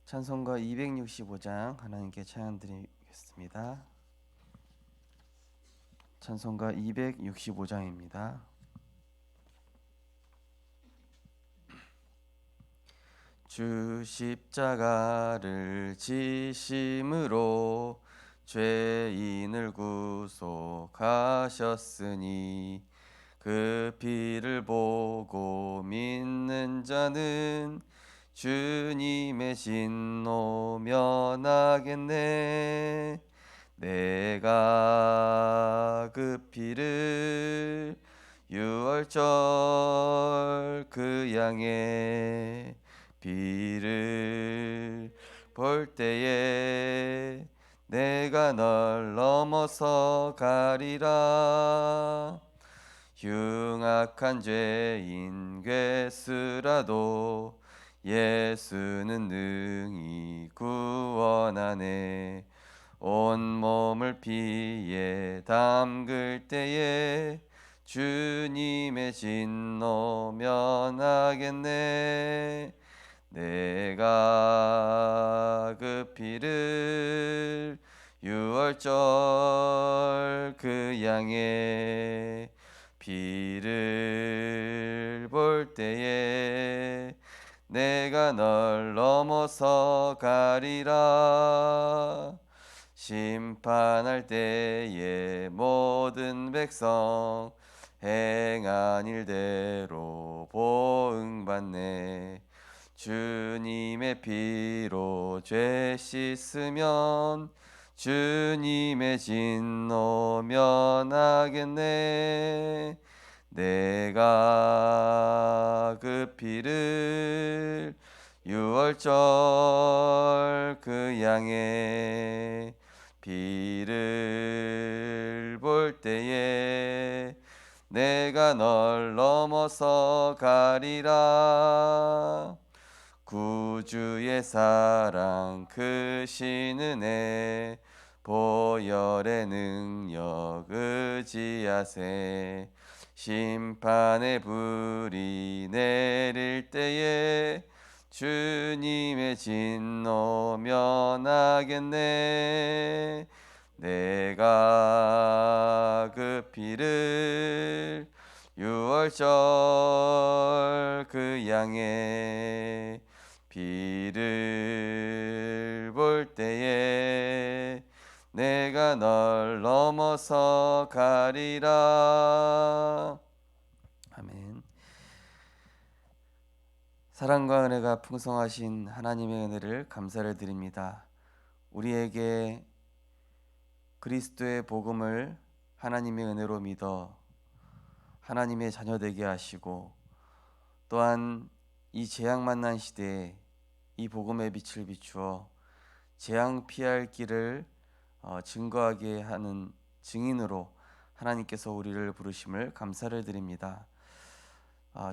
찬송가 265장 하나님께 찬양 드리겠습니다. 찬송가 265장입니다. 주 십자가를 지심으로 죄인을 구속하셨으니 그 피를 보고 믿는 자는 주님의 진노 면하겠네. 내가 그 피를 유월절 그 양의 피를 볼 때에 내가 널 넘어서 가리라. 흉악한 죄인 괴수라도 예수는 능히 구원하네. 온몸을 피에 담글 때에 주님의 진노 면하겠네. 내가 그 피를 유월절 그 양의 피를 볼 때에 내가 널 넘어서 가리라. 심판할 때에 모든 백성 행한 일대로 보응받네. 주님의 피로 죄 씻으면 주님의 진노 면하겠네. 내가 그 피를 유월절 그 양의 피를 볼 때에 내가 널 넘어서 가리라. 구주의 사랑 크신 은혜 보혈의 능력 의지하세. 심판의 불이 내릴 때에 주님의 진노 면하겠네. 내가 그 피를 유월절 그 양의 피를 볼 때에 내가 널 넘어서 가리라. 아멘. 사랑과 은혜가 풍성하신 하나님의 은혜를 감사를 드립니다. 우리에게 그리스도의 복음을 하나님의 은혜로 믿어 하나님의 자녀 되게 하시고, 또한 이 재앙 만난 시대에 이 복음의 빛을 비추어 재앙 피할 길을 증거하게 하는 증인으로 하나님께서 우리를 부르심을 감사를 드립니다.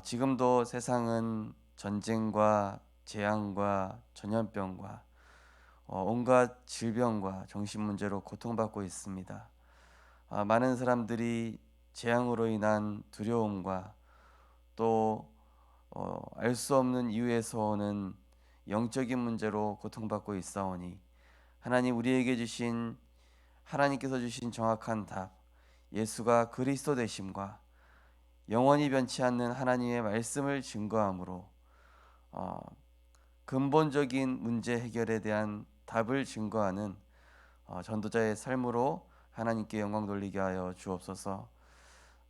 지금도 세상은 전쟁과 재앙과 전염병과 온갖 질병과 정신 문제로 고통받고 있습니다. 많은 사람들이 재앙으로 인한 두려움과 또 알 수 없는 이유에서 오는 영적인 문제로 고통받고 있사오니, 하나님 우리에게 주신 하나님께서 주신 정확한 답, 예수가 그리스도 되심과 영원히 변치 않는 하나님의 말씀을 증거함으로 근본적인 문제 해결에 대한 답을 증거하는 전도자의 삶으로 하나님께 영광 돌리게 하여 주옵소서.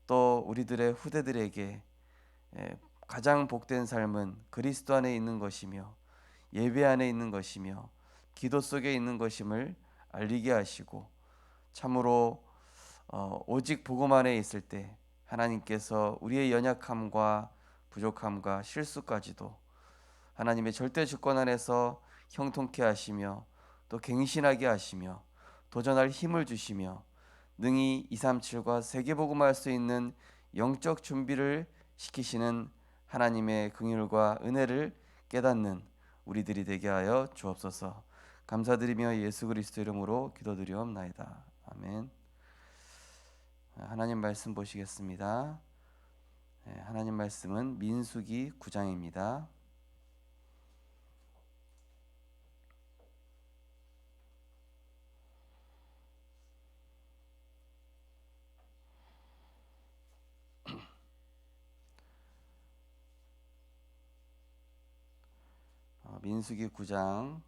또 우리들의 후대들에게 가장 복된 삶은 그리스도 안에 있는 것이며 예배 안에 있는 것이며 기도 속에 있는 것임을 알리게 하시고, 참으로 오직 복음 안에 있을 때 하나님께서 우리의 연약함과 부족함과 실수까지도 하나님의 절대 주권 안에서 형통케 하시며 또 갱신하게 하시며 도전할 힘을 주시며 능히 237과 세계복음할 수 있는 영적 준비를 시키시는 하나님의 긍휼과 은혜를 깨닫는 우리들이 되게 하여 주옵소서. 감사드리며 예수 그리스도 이름으로 기도드리옵나이다. 아멘. 하나님 말씀 보시겠습니다. 하나님 말씀은 민수기 9장입니다. 민수기 9장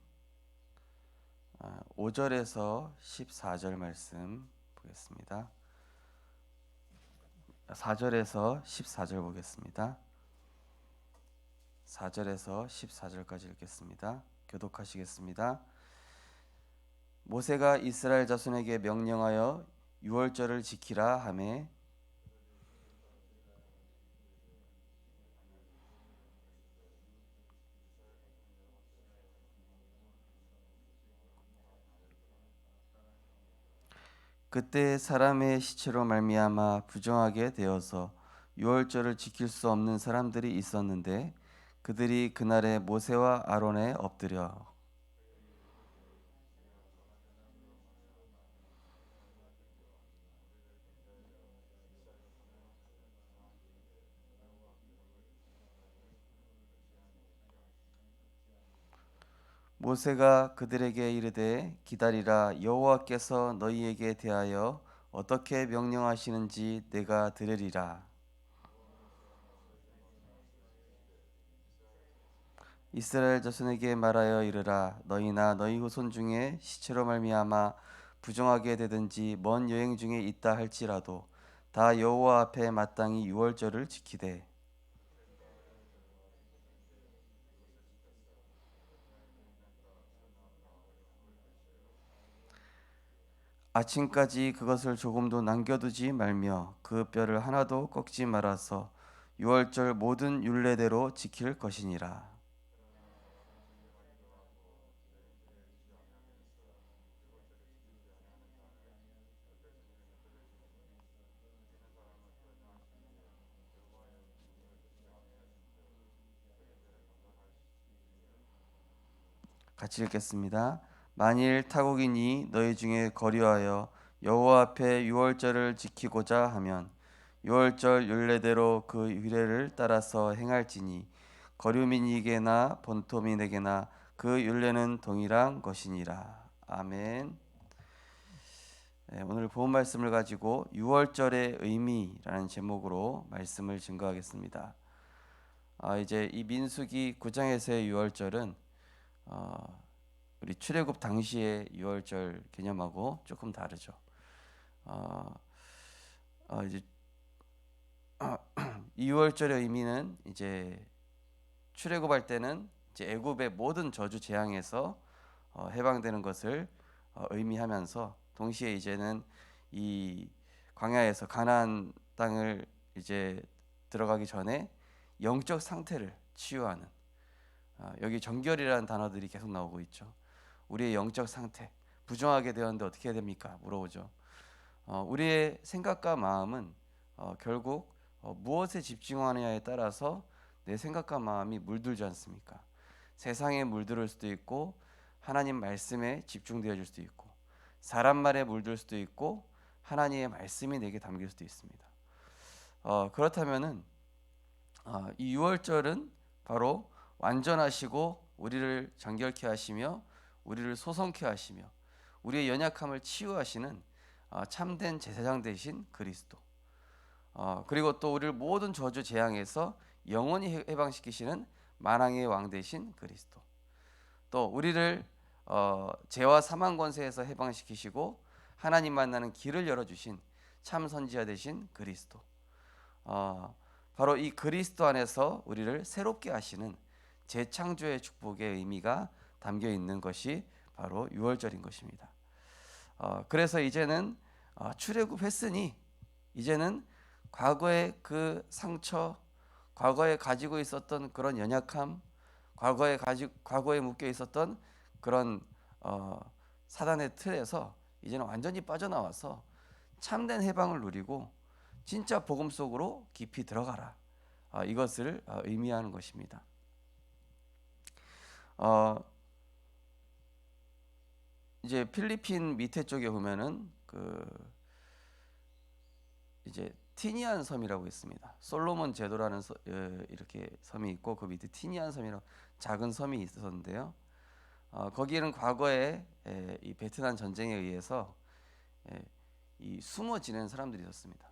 5절에서 14절 말씀 보겠습니다. 4절에서 14절 보겠습니다. 4절에서 14절까지 읽겠습니다. 교독하시겠습니다. 모세가 이스라엘 자손에게 명령하여 유월절을 지키라 하매 그때 사람의 시체로 말미암아 부정하게 되어서 유월절을 지킬 수 없는 사람들이 있었는데 그들이 그날에 모세와 아론에 엎드려 모세가 그들에게 이르되 기다리라 여호와께서 너희에게 대하여 어떻게 명령하시는지 내가 들으리라. 이스라엘 자손에게 말하여 이르라 너희나 너희 후손 중에 시체로 말미암아 부정하게 되든지 먼 여행 중에 있다 할지라도 다 여호와 앞에 마땅히 유월절을 지키되 아침까지 그것을 조금도 남겨두지 말며 그 뼈를 하나도 꺾지 말아서 유월절 모든 율례대로 지킬 것이니라. 같이 읽겠습니다. 만일 타국인이 너희 중에 거류하여 여호와 앞에 유월절을 지키고자 하면 유월절 율례대로 그 율례를 따라서 행할지니 거류민에게나 본토민에게나 그 율례는 동일한 것이니라. 아멘. 네, 오늘 본 말씀을 가지고 유월절의 의미라는 제목으로 말씀을 증거하겠습니다. 이제 이 민수기 9장에서의 유월절은 우리 출애굽 당시의 유월절 개념하고 조금 다르죠. 이제 이 유월절의 의미는 이제 출애굽할 때는 이제 애굽의 모든 저주 재앙에서 해방되는 것을 의미하면서 동시에 이제는 이 광야에서 가나안 땅을 이제 들어가기 전에 영적 상태를 치유하는 여기 정결이라는 단어들이 계속 나오고 있죠. 우리의 영적 상태 부정하게 되었는데 어떻게 해야 됩니까? 물어보죠. 우리의 생각과 마음은 결국 무엇에 집중하느냐에 따라서 내 생각과 마음이 물들지 않습니까? 세상에 물들 수도 있고 하나님 말씀에 집중되어질 수도 있고 사람 말에 물들 수도 있고 하나님의 말씀이 내게 담길 수도 있습니다. 그렇다면은 이 유월절은 바로 완전하시고 우리를 정결케 하시며 우리를 소성케 하시며 우리의 연약함을 치유하시는 참된 제사장 되신 그리스도 그리고 또 우리를 모든 저주 재앙에서 영원히 해방시키시는 만왕의 왕 되신 그리스도 또 우리를 죄와 사망 권세에서 해방시키시고 하나님 만나는 길을 열어주신 참 선지자 되신 그리스도 바로 이 그리스도 안에서 우리를 새롭게 하시는 재창조의 축복의 의미가 담겨 있는 것이 바로 유월절인 것입니다. 그래서 이제는 출애굽했으니 이제는 과거의 그 상처, 과거에 가지고 있었던 그런 연약함, 과거에 묶여 있었던 그런 사단의 틀에서 이제는 완전히 빠져나와서 참된 해방을 누리고 진짜 복음 속으로 깊이 들어가라. 이것을 의미하는 것입니다. 이제 필리핀 밑에 쪽에 보면은 이제 티니안 섬이라고 있습니다. 솔로몬 제도라는 이렇게 섬이 있고 그 밑에 티니안 섬이라고 작은 섬이 있었는데요. 거기에는 과거에 이 베트남 전쟁에 의해서 이 숨어 지낸 사람들이 있었습니다.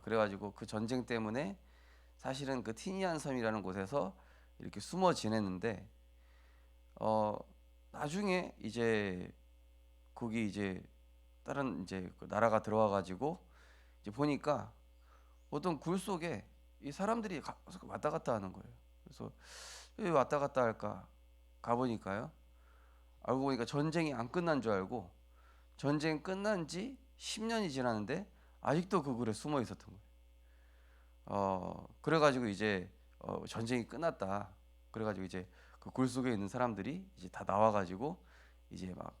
그래가지고 그 전쟁 때문에 사실은 그 티니안 섬이라는 곳에서 이렇게 숨어 지냈는데 어 나중에 이제 거기 이제 다른 이제 그 나라가 들어와 가지고 이제 보니까 어떤 굴 속에 이 사람들이 왔다 갔다 하는 거예요. 그래서 왜 왔다 갔다 할까? 가 보니까요. 알고 보니까 전쟁이 안 끝난 줄 알고 전쟁 끝난 지 10년이 지났는데 아직도 그 굴에 숨어 있었던 거예요. 그래가지고 이제 전쟁이 끝났다. 그래가지고 이제 그 굴 속에 있는 사람들이 이제 다 나와가지고 이제 막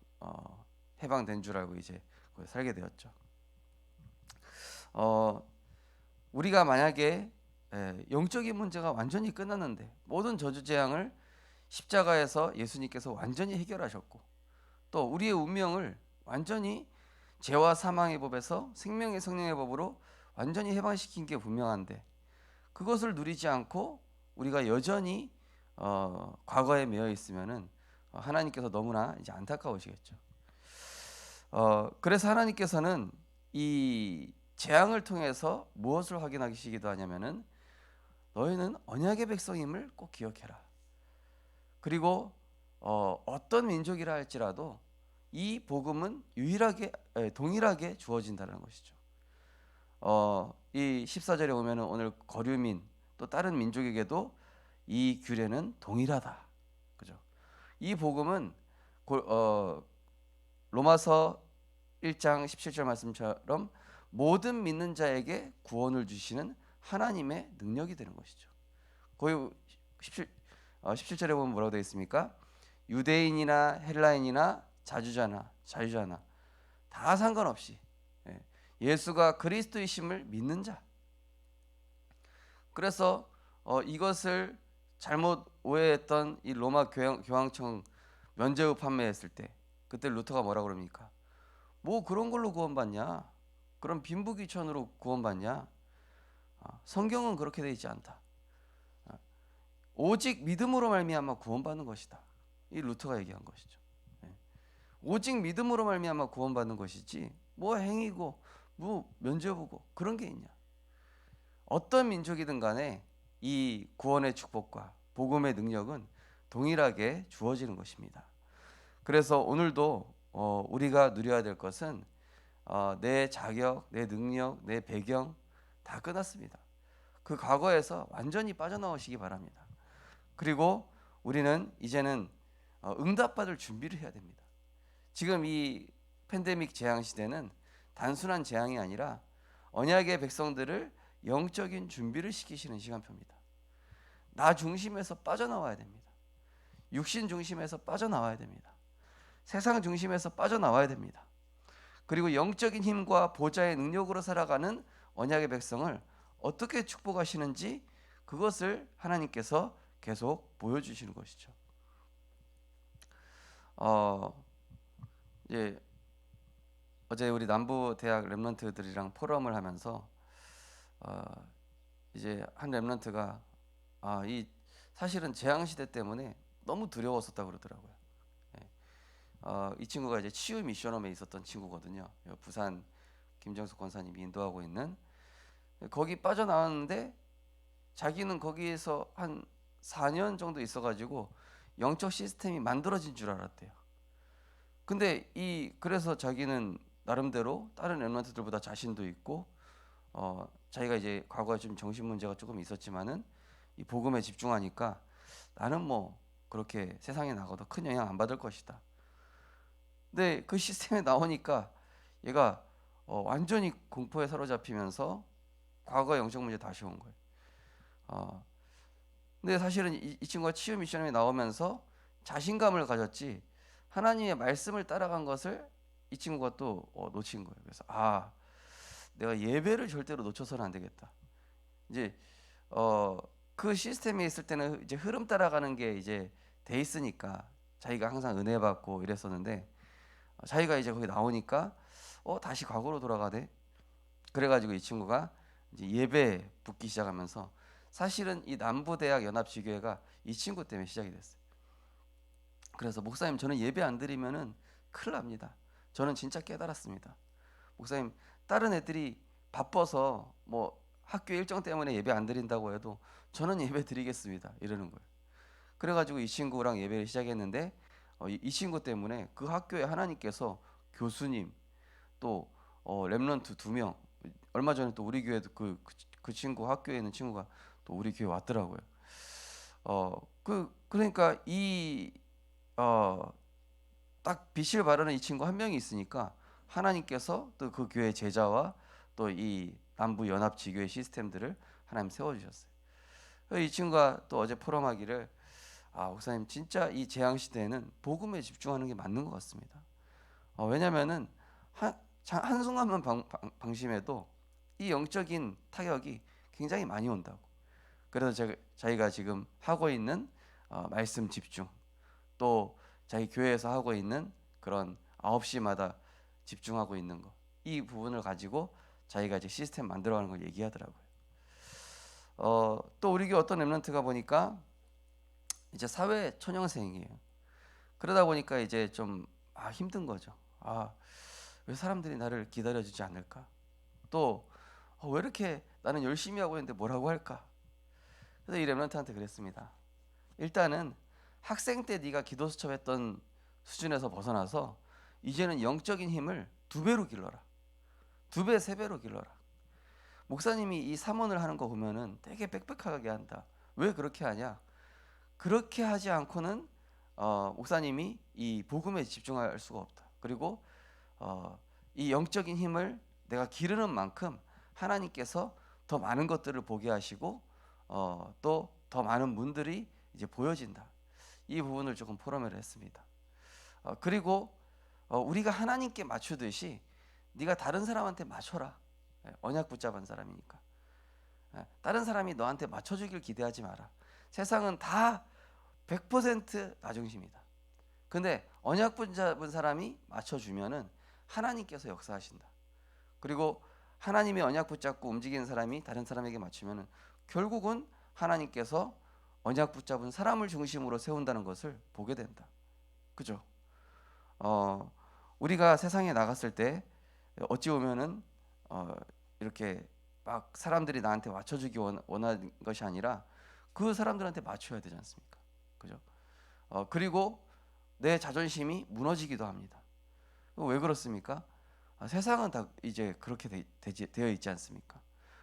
해방된 줄 알고 이제 거기 살게 되었죠. 어, 우리가 만약에 영적인 문제가 완전히 끝났는데 모든 저주 재앙을 십자가에서 예수님께서 완전히 해결하셨고 또 우리의 운명을 완전히 죄와 사망의 법에서 생명의 성령의 법으로 완전히 해방시킨 게 분명한데 그것을 누리지 않고 우리가 여전히 과거에 매여 있으면은 하나님께서 너무나 이제 안타까우시겠죠. 그래서 하나님께서는 이 재앙을 통해서 무엇을 확인하시기도 하냐면은 너희는 언약의 백성임을 꼭 기억해라. 그리고 어떤 민족이라 할지라도 이 복음은 동일하게 주어진다는 것이죠. 이 14절에 보면은 오늘 거류민 또 다른 민족에게도 이 규례는 동일하다. 그죠? 이 복음은 로마서 1장 17절 말씀처럼 모든 믿는 자에게 구원을 주시는 하나님의 능력이 되는 것이죠. 거기 17절에 보면 뭐라고 되어 있습니까? 유대인이나 헬라인이나 자유자나 다 상관없이 예수가 그리스도이심을 믿는 자. 그래서 이것을 잘못 오해했던 이 로마 교황청 면죄부 판매했을 때 그때 루터가 뭐라 그럽니까? 뭐 그런 걸로 구원받냐? 그런 빈부귀천으로 구원받냐? 성경은 그렇게 되어 있지 않다. 오직 믿음으로 말미암아 구원받는 것이다. 이 루터가 얘기한 것이죠. 오직 믿음으로 말미암아 구원받는 것이지 뭐 행위고 뭐 면죄부고 그런 게 있냐? 어떤 민족이든 간에 이 구원의 축복과 복음의 능력은 동일하게 주어지는 것입니다. 그래서 오늘도 우리가 누려야 될 것은 내 자격, 내 능력, 내 배경 다 끝났습니다. 그 과거에서 완전히 빠져나오시기 바랍니다. 그리고 우리는 이제는 응답받을 준비를 해야 됩니다. 지금 이 팬데믹 재앙 시대는 단순한 재앙이 아니라 언약의 백성들을 영적인 준비를 시키시는 시간표입니다. 나 중심에서 빠져나와야 됩니다. 육신 중심에서 빠져나와야 됩니다. 세상 중심에서 빠져나와야 됩니다. 그리고 영적인 힘과 보좌의 능력으로 살아가는 언약의 백성을 어떻게 축복하시는지 그것을 하나님께서 계속 보여주시는 것이죠. 이제 어제 우리 남부 대학 랩런트들이랑 포럼을 하면서 이제 한 랩런트가 이 사실은 재앙 시대 때문에 너무 두려웠었다 그러더라고요. 이 친구가 이제 치유 미션홈에 있었던 친구거든요. 부산 김정숙 권사님이 인도하고 있는 거기 빠져나왔는데 자기는 거기에서 한 4년 정도 있어가지고 영적 시스템이 만들어진 줄 알았대요. 근데 그래서 자기는 나름대로 다른 랩런트들보다 자신도 있고 자기가 이제 과거에 좀 정신 문제가 조금 있었지만은 이 복음에 집중하니까 나는 뭐 그렇게 세상에 나가도 큰 영향 안 받을 것이다. 근데 그 시스템에 나오니까 얘가 완전히 공포에 사로잡히면서 과거 영적 문제 다시 온 거예요. 근데 사실은 이 친구가 치유 미션에 나오면서 자신감을 가졌지 하나님의 말씀을 따라간 것을 이 친구가 또 놓친 거예요. 그래서 내가 예배를 절대로 놓쳐서는 안 되겠다. 이제 그 시스템에 있을 때는 이제 흐름 따라가는 게 이제 돼 있으니까 자기가 항상 은혜 받고 이랬었는데 자기가 이제 거기 나오니까 다시 과거로 돌아가대. 그래가지고 이 친구가 이제 예배 붙기 시작하면서 사실은 이 남부대학 연합지교회가 이 친구 때문에 시작이 됐어요. 그래서 목사님 저는 예배 안 드리면은 큰일 납니다. 저는 진짜 깨달았습니다. 목사님 다른 애들이 바빠서 뭐 학교 일정 때문에 예배 안 드린다고 해도 저는 예배 드리겠습니다. 이러는 거예요. 그래가지고 이 친구랑 예배를 시작했는데 이 친구 때문에 그 학교에 하나님께서 교수님 또 렘넌트 2명, 얼마 전에 또 우리 교회도 그 친구 학교에 있는 친구가 또 우리 교회 왔더라고요. 그러니까 딱 빛을 발하는 이 친구 한 명이 있으니까 하나님께서 또 그 교회 제자와 또 이 남부 연합 지교회 시스템들을 하나님 세워주셨어요. 이 친구가 또 어제 포럼하기를, 목사님 진짜 이 재앙 시대에는 복음에 집중하는 게 맞는 것 같습니다. 왜냐면은 한순간만 방심해도 이 영적인 타격이 굉장히 많이 온다고. 그래서 자기가 지금 하고 있는 말씀 집중, 또 자기 교회에서 하고 있는 그런 9시마다 집중하고 있는 거, 이 부분을 가지고 자기가 이제 시스템 만들어가는 걸 얘기하더라고요. 또 우리 교회 어떤 렘넌트가 보니까 이제 사회 초년생이에요. 그러다 보니까 이제 좀 힘든 거죠. 왜 사람들이 나를 기다려주지 않을까? 또 왜 이렇게 나는 열심히 하고 있는데 뭐라고 할까? 그래서 이 렘넌트한테 그랬습니다. 일단은 학생 때 네가 기도 수첩했던 수준에서 벗어나서 이제는 영적인 힘을 2배로 길러라. 2배, 3배로 길러라. 목사님이 이 삼원을 하는 거 보면은 되게 빽빽하게 한다. 왜 그렇게 하냐? 그렇게 하지 않고는 목사님이 이 복음에 집중할 수가 없다. 그리고 이 영적인 힘을 내가 기르는 만큼 하나님께서 더 많은 것들을 보게 하시고 또 더 많은 문들이 이제 보여진다. 이 부분을 조금 포럼을 했습니다. 그리고 우리가 하나님께 맞추듯이 네가 다른 사람한테 맞춰라. 언약 붙잡은 사람이니까. 다른 사람이 너한테 맞춰주길 기대하지 마라. 세상은 다 100% 나중심이다. 근데 언약 붙잡은 사람이 맞춰주면은 하나님께서 역사하신다. 그리고 하나님의 언약 붙잡고 움직이는 사람이 다른 사람에게 맞추면은 결국은 하나님께서 언약 붙잡은 사람을 중심으로 세운다는 것을 보게 된다. 그죠? 우리가 세상에 나갔을 때 어찌 보면은 이렇게 막 사람들이 나한테 맞춰주기 원하는 것이 아니라 그 사람들한테 맞춰야 되지 않습니까? 그죠? 그리고 내 자존심이 무너지기도 합니다. 왜 그렇습니까? 세상은 다 이제 그렇게 되어 있지 않습니까?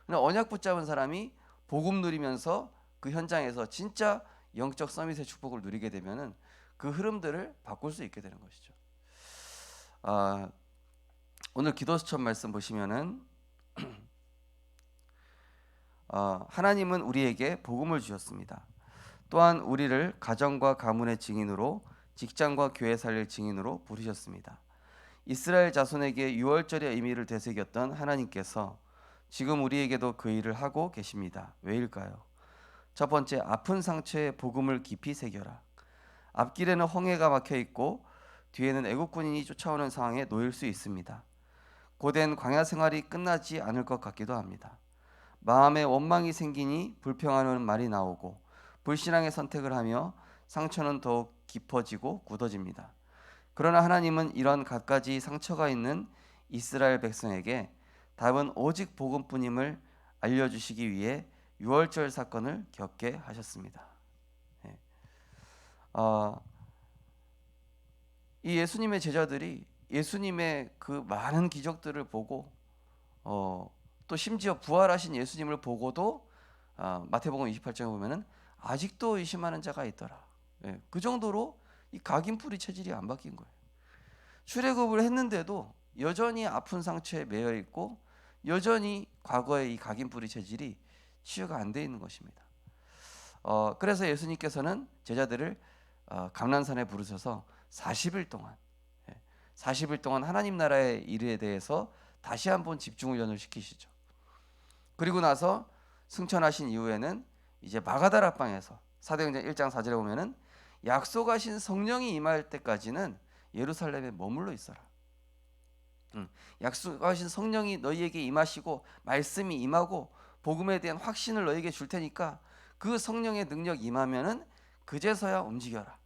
근데 언약 붙잡은 사람이 복음 누리면서 그 현장에서 진짜 영적 서밋의 축복을 누리게 되면은 그 흐름들을 바꿀 수 있게 되는 것이죠. 오늘 기도 수첩 말씀 보시면은 하나님은 우리에게 복음을 주셨습니다. 또한 우리를 가정과 가문의 증인으로, 직장과 교회 살릴 증인으로 부르셨습니다. 이스라엘 자손에게 유월절의 의미를 되새겼던 하나님께서 지금 우리에게도 그 일을 하고 계십니다. 왜일까요? 첫 번째, 아픈 상처에 복음을 깊이 새겨라. 앞길에는 홍해가 막혀 있고 뒤에는 애국 군인이 쫓아오는 상황에 놓일 수 있습니다. 고된 광야 생활이 끝나지 않을 것 같기도 합니다. 마음에 원망이 생기니 불평하는 말이 나오고 불신앙의 선택을 하며 상처는 더욱 깊어지고 굳어집니다. 그러나 하나님은 이런 갖가지 상처가 있는 이스라엘 백성에게 답은 오직 복음뿐임을 알려주시기 위해 유월절 사건을 겪게 하셨습니다. 이 예수님의 제자들이 예수님의 그 많은 기적들을 보고 또 심지어 부활하신 예수님을 보고도 마태복음 28장에 보면은 아직도 의심하는 자가 있더라. 그 정도로 이 각인뿌리 체질이 안 바뀐 거예요. 출애굽을 했는데도 여전히 아픈 상처에 매여 있고 여전히 과거의 이 각인뿌리 체질이 치유가 안 돼 있는 것입니다. 그래서 예수님께서는 제자들을 감난산에 부르셔서 40일 동안 하나님 나라의 일에 대해서 다시 한번 집중 훈련을 시키시죠. 그리고 나서 승천하신 이후에는 이제 마가다라 방에서 사도행전 1장 4절에 보면은 약속하신 성령이 임할 때까지는 예루살렘에 머물러 있어라. 약속하신 성령이 너희에게 임하시고 말씀이 임하고 복음에 대한 확신을 너희에게 줄 테니까 그 성령의 능력 임하면은 그제서야 움직여라.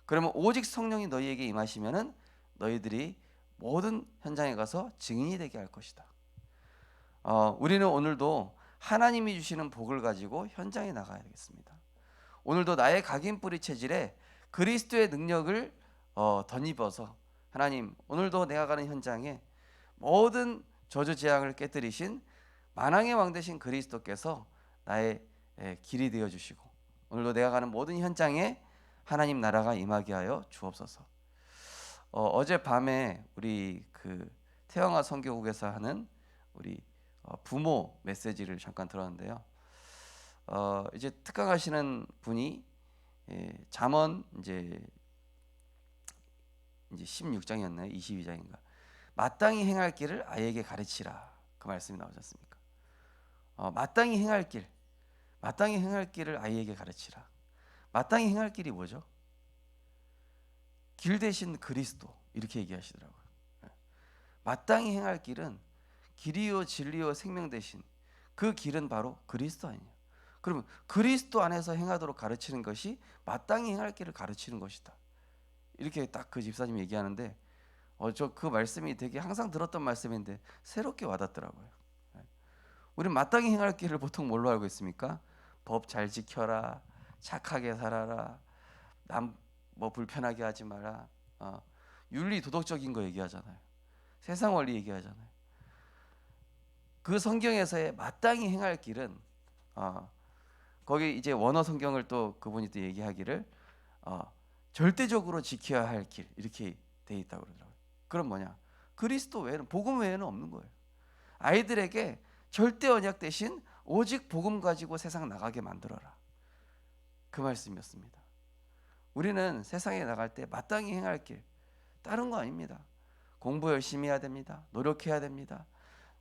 그러면 오직 성령이 너희에게 임하시면은 너희들이 모든 현장에 가서 증인이 되게 할 것이다. 우리는 오늘도 하나님이 주시는 복을 가지고 현장에 나가야 되겠습니다. 오늘도 나의 각인 뿌리 체질에 그리스도의 능력을 덧입어서 하나님, 오늘도 내가 가는 현장에 모든 저주 재앙을 깨뜨리신 만왕의 왕 되신 그리스도께서 나의 길이 되어 주시고, 오늘도 내가 가는 모든 현장에 하나님 나라가 임하게 하여 주옵소서. 어젯밤에 우리 그 태영아 선교국에서 하는 우리 부모 메시지를 잠깐 들었는데요. 이제 특강하시는 분이 잠언 이제 16장이었나요? 22장인가? 마땅히 행할 길을 아이에게 가르치라, 그 말씀이 나오지 않습니까? 마땅히 행할 길을 아이에게 가르치라. 마땅히 행할 길이 뭐죠? 길 대신 그리스도, 이렇게 얘기하시더라고요. 마땅히 행할 길은 길이요 진리요 생명 대신 그 길은 바로 그리스도 아니에요. 그러면 그리스도 안에서 행하도록 가르치는 것이 마땅히 행할 길을 가르치는 것이다, 이렇게 딱 그 집사님이 얘기하는데 저 그 말씀이 되게 항상 들었던 말씀인데 새롭게 와닿더라고요. 우리 마땅히 행할 길을 보통 뭘로 알고 있습니까? 법 잘 지켜라, 착하게 살아라, 남 뭐 불편하게 하지 마라, 윤리 도덕적인 거 얘기하잖아요. 세상 원리 얘기하잖아요. 그 성경에서의 마땅히 행할 길은 거기 이제 원어 성경을 또 그분이 또 얘기하기를 절대적으로 지켜야 할 길, 이렇게 돼 있다고 그러더라고요. 그럼 뭐냐? 그리스도 외에는, 복음 외에는 없는 거예요. 아이들에게 절대 언약 대신 오직 복음 가지고 세상 나가게 만들어라, 그 말씀이었습니다. 우리는 세상에 나갈 때 마땅히 행할 길, 다른 거 아닙니다. 공부 열심히 해야 됩니다. 노력해야 됩니다.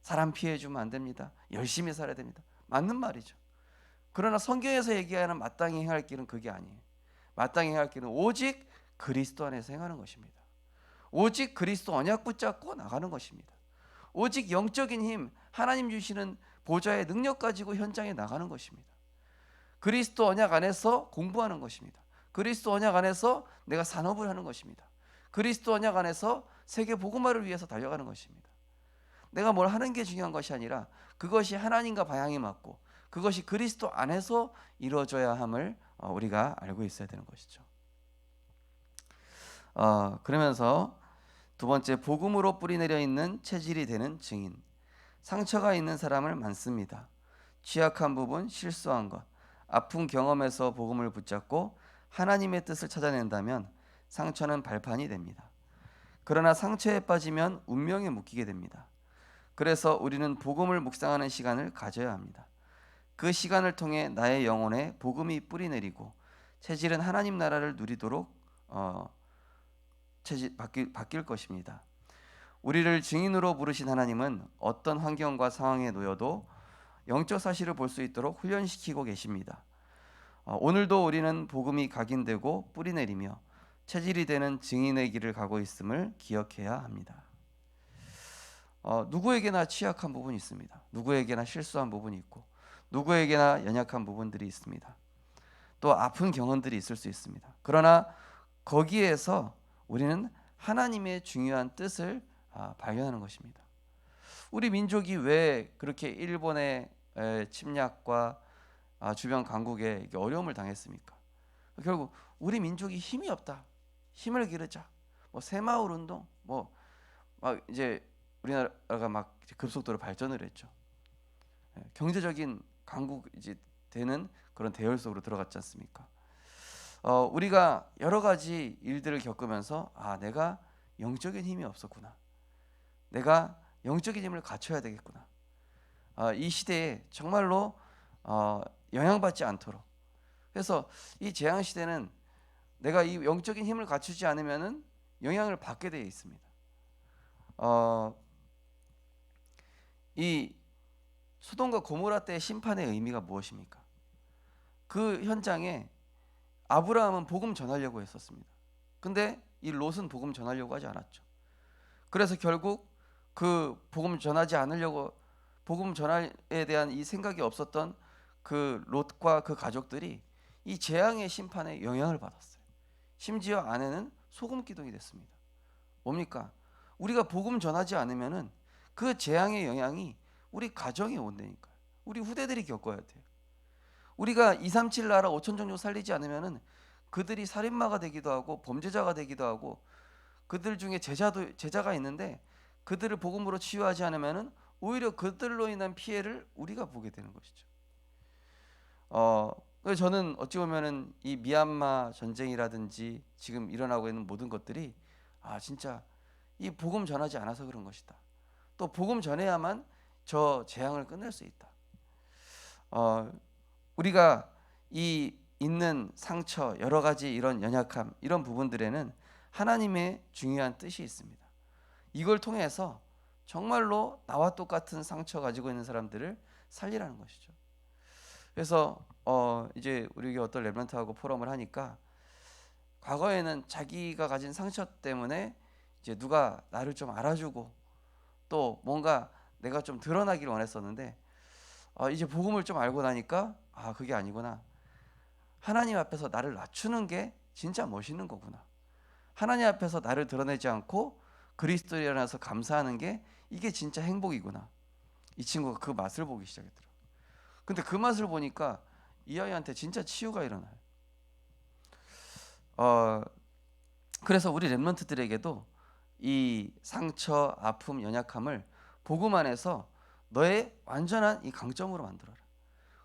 사람 피해 주면 안 됩니다. 열심히 살아야 됩니다. 맞는 말이죠. 그러나 성경에서 얘기하는 마땅히 행할 길은 그게 아니에요. 마땅히 행할 길은 오직 그리스도 안에서 행하는 것입니다. 오직 그리스도 언약 붙잡고 나가는 것입니다. 오직 영적인 힘, 하나님 주시는 보좌의 능력 가지고 현장에 나가는 것입니다. 그리스도 언약 안에서 공부하는 것입니다. 그리스도 언약 안에서 내가 산업을 하는 것입니다. 그리스도 언약 안에서 세계 복음화를 위해서 달려가는 것입니다. 내가 뭘 하는 게 중요한 것이 아니라 그것이 하나님과 방향이 맞고 그것이 그리스도 안에서 이루어져야 함을 우리가 알고 있어야 되는 것이죠. 그러면서 두 번째, 복음으로 뿌리내려 있는 체질이 되는 증인. 상처가 있는 사람을 많습니다. 취약한 부분, 실수한 것, 아픈 경험에서 복음을 붙잡고 하나님의 뜻을 찾아낸다면 상처는 발판이 됩니다. 그러나 상처에 빠지면 운명에 묶이게 됩니다. 그래서 우리는 복음을 묵상하는 시간을 가져야 합니다. 그 시간을 통해 나의 영혼에 복음이 뿌리내리고 체질은 하나님 나라를 누리도록 바뀔 것입니다. 우리를 증인으로 부르신 하나님은 어떤 환경과 상황에 놓여도 영적 사실을 볼 수 있도록 훈련시키고 계십니다. 오늘도 우리는 복음이 각인되고 뿌리내리며 체질이 되는 증인의 길을 가고 있음을 기억해야 합니다. 누구에게나 취약한 부분이 있습니다. 누구에게나 실수한 부분이 있고 누구에게나 연약한 부분들이 있습니다. 또 아픈 경험들이 있을 수 있습니다. 그러나 거기에서 우리는 하나님의 중요한 뜻을 발견하는 것입니다. 우리 민족이 왜 그렇게 일본의 침략과 주변 강국에 어려움을 당했습니까? 결국 우리 민족이 힘이 없다. 힘을 기르자. 뭐 새마을 운동, 뭐 막 이제 우리나라가 막 급속도로 발전을 했죠. 경제적인 강국 이제 되는 그런 대열 속으로 들어갔지 않습니까? 우리가 여러 가지 일들을 겪으면서 내가 영적인 힘이 없었구나. 내가 영적인 힘을 갖춰야 되겠구나. 이 시대에 정말로 영향받지 않도록. 그래서 이 재앙 시대는 내가 이 영적인 힘을 갖추지 않으면은 영향을 받게 되어 있습니다. 이 소돔과 고모라 때의 심판의 의미가 무엇입니까? 그 현장에 아브라함은 복음 전하려고 했었습니다. 근데 이 롯은 복음 전하려고 하지 않았죠. 그래서 결국 그 복음 전하지 않으려고, 복음 전할에 대한 이 생각이 없었던 그 롯과 그 가족들이 이 재앙의 심판에 영향을 받았어요. 심지어 아내는 소금 기둥이 됐습니다. 뭡니까? 우리가 복음 전하지 않으면은 그 재앙의 영향이 우리 가정에 온다니까요. 우리 후대들이 겪어야 돼요. 우리가 237 나라 5천 종족 살리지 않으면은 그들이 살인마가 되기도 하고 범죄자가 되기도 하고, 그들 중에 제자가 있는데 그들을 복음으로 치유하지 않으면은 오히려 그들로 인한 피해를 우리가 보게 되는 것이죠. 그래서 저는 어찌 보면은 이 미얀마 전쟁이라든지 지금 일어나고 있는 모든 것들이 진짜 이 복음 전하지 않아서 그런 것이다. 또 복음 전해야만 저 재앙을 끝낼 수 있다. 우리가 이 있는 상처, 여러 가지 이런 연약함, 이런 부분들에는 하나님의 중요한 뜻이 있습니다. 이걸 통해서 정말로 나와 똑같은 상처 가지고 있는 사람들을 살리라는 것이죠. 그래서 이제 우리 어떤 렘넌트하고 포럼을 하니까, 과거에는 자기가 가진 상처 때문에 이제 누가 나를 좀 알아주고 또 뭔가 내가 좀 드러나길 원했었는데, 이제 복음을 좀 알고 나니까 그게 아니구나. 하나님 앞에서 나를 낮추는 게 진짜 멋있는 거구나. 하나님 앞에서 나를 드러내지 않고 그리스도에 일어나서 감사하는 게 이게 진짜 행복이구나. 이 친구가 그 맛을 보기 시작했더라고요. 근데 그 맛을 보니까 이 아이한테 진짜 치유가 일어나요. 그래서 우리 렘넌트들에게도 이 상처, 아픔, 연약함을 복음 안에서 너의 완전한 이 강점으로 만들어라.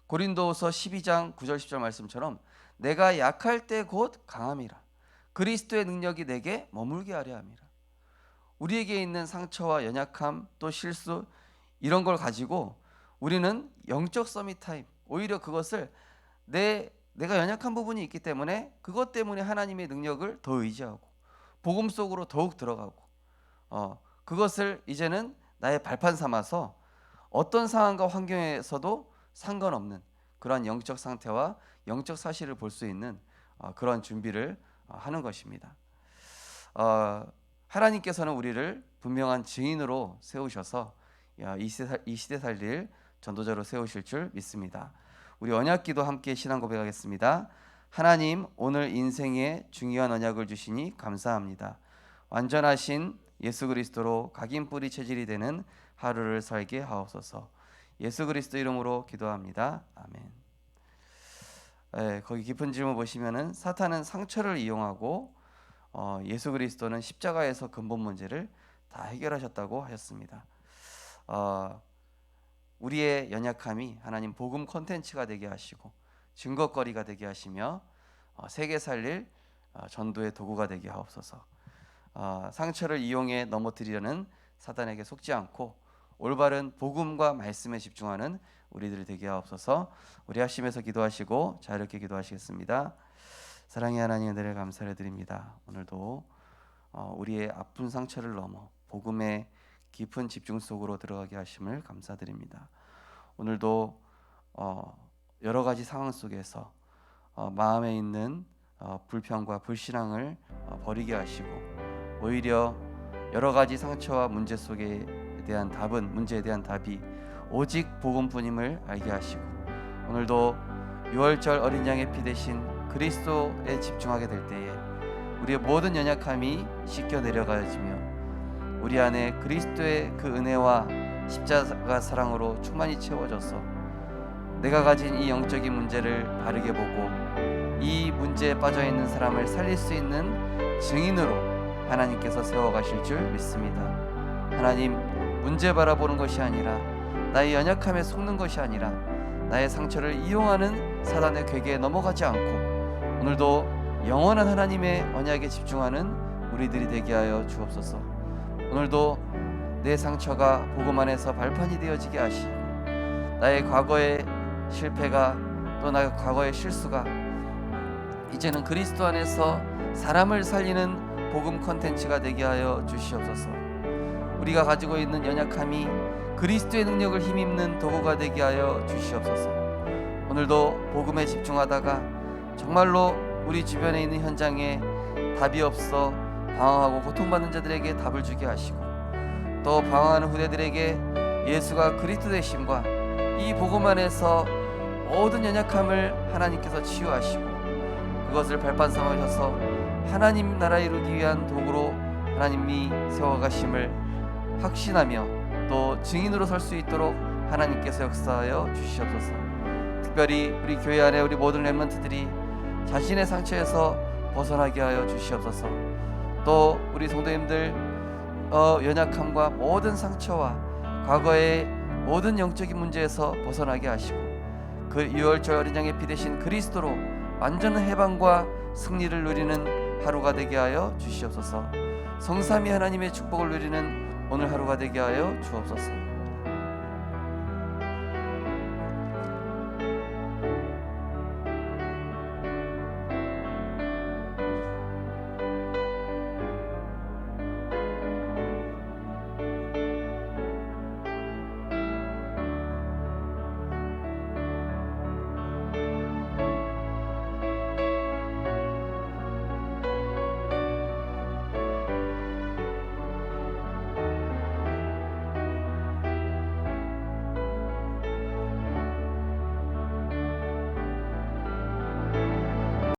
고린도후서 12장 9절 10절 말씀처럼 내가 약할 때 곧 강함이라. 그리스도의 능력이 내게 머물게 하려 함이라. 우리에게 있는 상처와 연약함, 또 실수, 이런 걸 가지고 우리는 영적 서밋 타임, 오히려 그것을 내가 연약한 부분이 있기 때문에 그것 때문에 하나님의 능력을 더 의지하고 복음 속으로 더욱 들어가고, 그것을 이제는 나의 발판 삼아서 어떤 상황과 환경에서도 상관없는 그러한 영적 상태와 영적 사실을 볼 수 있는 그런 준비를 하는 것입니다. 하나님께서는 우리를 분명한 증인으로 세우셔서 이 시대 살릴 전도자로 세우실 줄 믿습니다. 우리 언약기도 함께 신앙 고백하겠습니다. 하나님, 오늘 인생에 중요한 언약을 주시니 감사합니다. 완전하신 예수 그리스도로 각인 뿌리 체질이 되는 하루를 살게 하옵소서. 예수 그리스도 이름으로 기도합니다. 아멘. 거기 깊은 질문 보시면은 사탄은 상처를 이용하고 예수 그리스도는 십자가에서 근본 문제를 다 해결하셨다고 하셨습니다. 우리의 연약함이 하나님 복음 콘텐츠가 되게 하시고 증거거리가 되게 하시며 세계 살릴 전도의 도구가 되게 하옵소서. 상처를 이용해 넘어뜨리려는 사단에게 속지 않고 올바른 복음과 말씀에 집중하는 우리들이 되게 하옵소서. 우리 합심해서 기도하시고 자유롭게 기도하시겠습니다. 사랑의 하나님, 은혜를 감사를 드립니다. 오늘도 우리의 아픈 상처를 넘어 복음의 깊은 집중 속으로 들어가게 하심을 감사드립니다. 오늘도 여러 가지 상황 속에서 마음에 있는 불평과 불신앙을 버리게 하시고 오히려 여러 가지 상처와 문제 속에 대한 문제에 대한 답이 오직 복음뿐임을 알게 하시고, 오늘도 6월절 어린 양의 피 대신 그리스도에 집중하게 될 때에 우리의 모든 연약함이 씻겨 내려가지며 우리 안에 그리스도의 그 은혜와 십자가 사랑으로 충만히 채워져서 내가 가진 이 영적인 문제를 바르게 보고 이 문제에 빠져있는 사람을 살릴 수 있는 증인으로 하나님께서 세워가실 줄 믿습니다. 하나님, 문제 바라보는 것이 아니라 나의 연약함에 속는 것이 아니라 나의 상처를 이용하는 사단의 괴계에 넘어가지 않고 오늘도 영원한 하나님의 언약에 집중하는 우리들이 되게 하여 주옵소서. 오늘도 내 상처가 복음 안에서 발판이 되어지게 하시고 나의 과거의 실패가 또 나의 과거의 실수가 이제는 그리스도 안에서 사람을 살리는 복음 콘텐츠가 되게 하여 주시옵소서. 우리가 가지고 있는 연약함이 그리스도의 능력을 힘입는 도구가 되게 하여 주시옵소서. 오늘도 복음에 집중하다가 정말로 우리 주변에 있는 현장에 답이 없어 방황하고 고통받는 자들에게 답을 주게 하시고 또 방황하는 후대들에게 예수가 그리스도 되심과 이 복음 안에서 모든 연약함을 하나님께서 치유하시고 그것을 발판 삼으셔서 하나님 나라 이루기 위한 도구로 하나님이 세워가심을 확신하며 또 증인으로 설 수 있도록 하나님께서 역사하여 주시옵소서. 특별히 우리 교회 안에 우리 모든 렘넌트들이 자신의 상처에서 벗어나게 하여 주시옵소서. 또 우리 성도님들 연약함과 모든 상처와 과거의 모든 영적인 문제에서 벗어나게 하시고 그 유월절 어린 양의 피 대신 그리스도로 완전한 해방과 승리를 누리는 하루가 되게 하여 주시옵소서. 성삼위 하나님의 축복을 누리는 오늘 하루가 되게 하여 주옵소서.